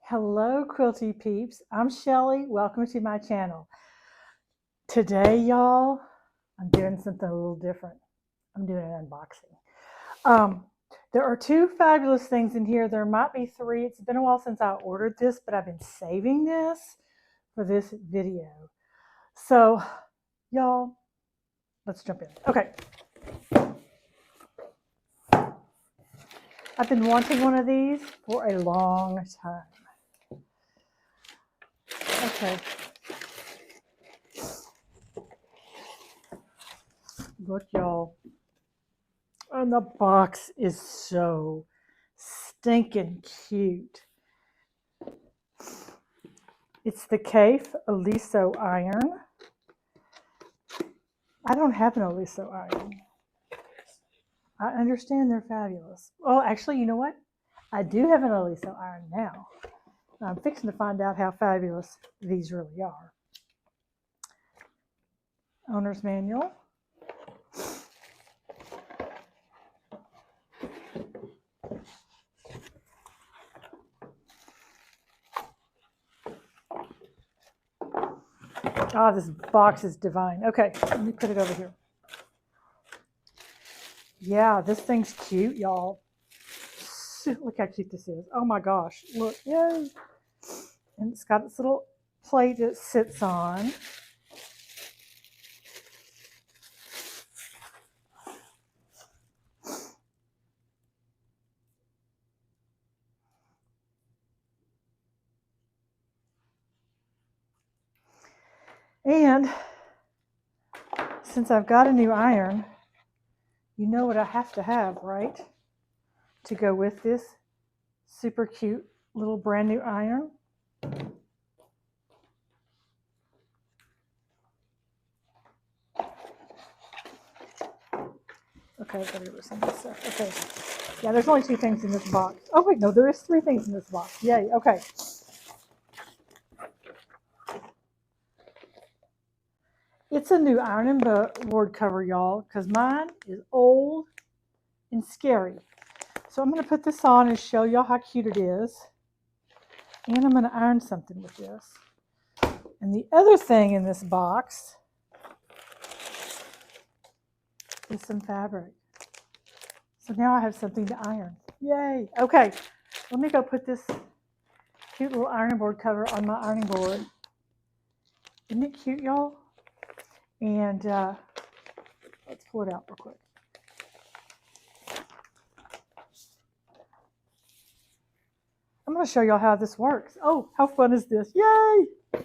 Hello, Quilty peeps. I'm Shelly. Welcome to my channel. Today, y'all, I'm doing something a little different. I'm doing an unboxing. There are two fabulous things in here. There might be three. It's been a while since I ordered this, but I've been saving this for this video. So, y'all, let's jump in. Okay. I've been wanting one of these for a long time. Okay. Look, y'all. And the box is so stinking cute. It's the Cafe Aliso iron. I don't have an Aliso iron. I understand they're fabulous. Well, actually, you know what? I do have an Aliso iron now. I'm fixing to find out how fabulous these really are. Owner's manual. Ah, this box is divine. Okay, let me put it over here. Yeah, this thing's cute, y'all. Look how cute this is. Oh my gosh, look, yay. And it's got this little plate it sits on. And since I've got a new iron, you know what I have to have, right? To go with this super cute little brand new iron. Okay, I've got to get rid of some of this stuff. Okay. Yeah, there's only two things in this box. Oh, wait, no, there is three things in this box. Yay, okay. It's a new ironing board cover, y'all, because mine is old and scary. So I'm going to put this on and show y'all how cute it is. And I'm going to iron something with this. And the other thing in this box is some fabric. So now I have something to iron. Yay. Okay, let me go put this cute little ironing board cover on my ironing board. Isn't it cute, y'all? And let's pull it out real quick. I'm going to show y'all how this works. Oh, how fun is this? Yay!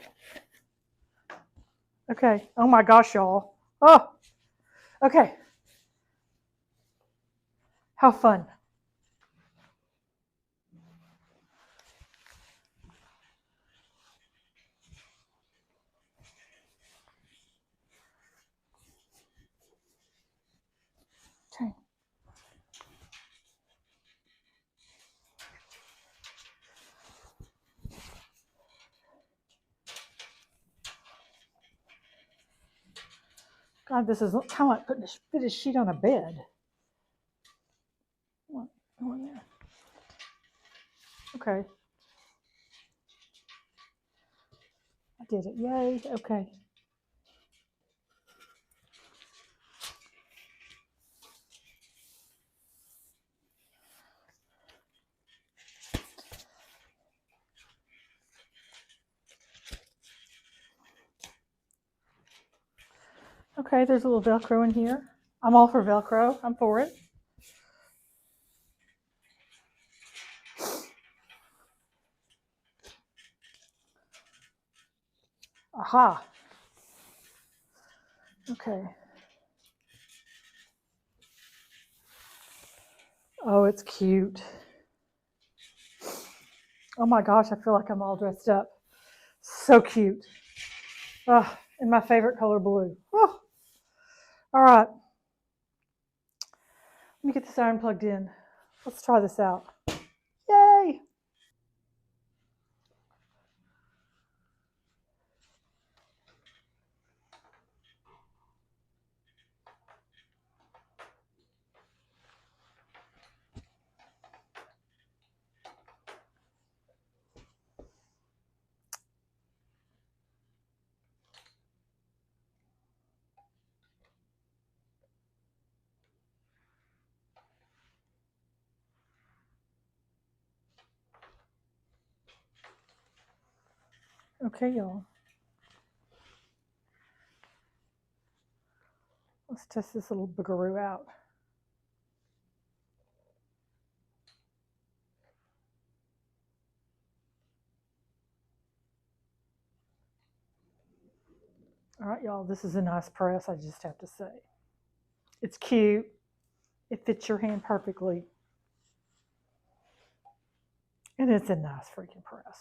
Okay. Oh my gosh, y'all. Oh, okay. How fun. Okay. God, this is kind of like putting a sheet on a bed. Go in there. Okay. I did it. Yay. Okay. Okay, there's a little Velcro in here. I'm all for Velcro. I'm for it. Aha. Okay. Oh, it's cute. Oh my gosh, I feel like I'm all dressed up. So cute. Oh, in my favorite color, blue. Oh. All right. Let me get this iron plugged in. Let's try this out. Yay! Okay, y'all. Let's test this little boogaroo out. All right, y'all, this is a nice press, I just have to say. It's cute. It fits your hand perfectly. And it's a nice freaking press.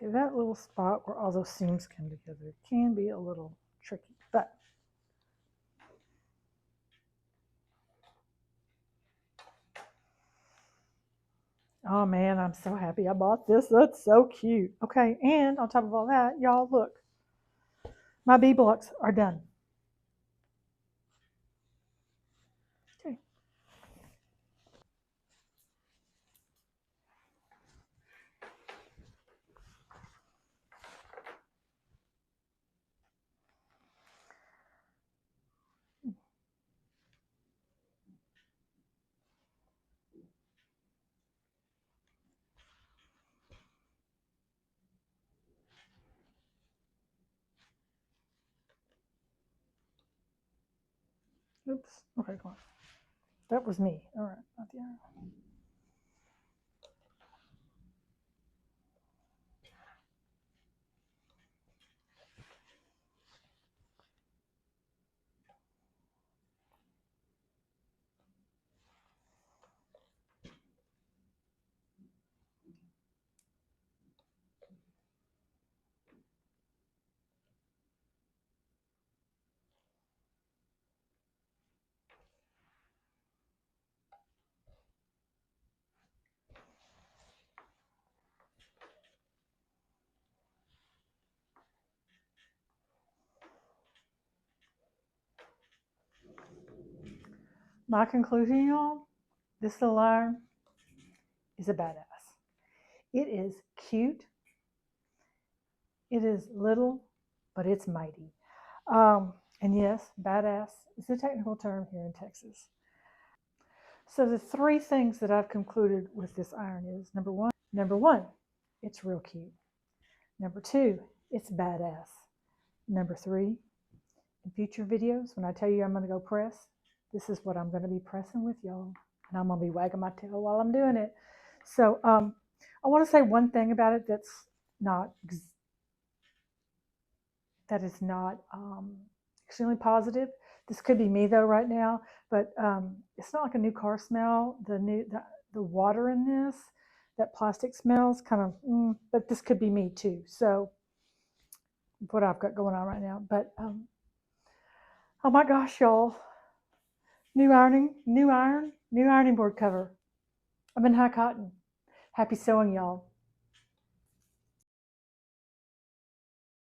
Okay, that little spot where all those seams come together can be a little tricky, but oh man, I'm so happy I bought this. That's so cute. Okay, and on top of all that, y'all look, my bee blocks are done. Okay. Oops. Okay, come on. That was me. All right, not the iron. My conclusion, y'all, this little iron is a badass. It is cute. It is little, but it's mighty. And yes, badass is a technical term here in Texas. So the three things that I've concluded with this iron is number one, it's real cute. Number two, it's badass. Number three, in future videos, when I tell you I'm going to go press, this is what I'm going to be pressing with y'all. And I'm going to be wagging my tail while I'm doing it. So I want to say one thing about it that is not extremely positive. This could be me though right now, but it's not like a new car smell. The water in this, that plastic smells kind of, but this could be me too. So what I've got going on right now, but oh my gosh, y'all, new ironing board cover. I'm in high cotton. Happy sewing, y'all.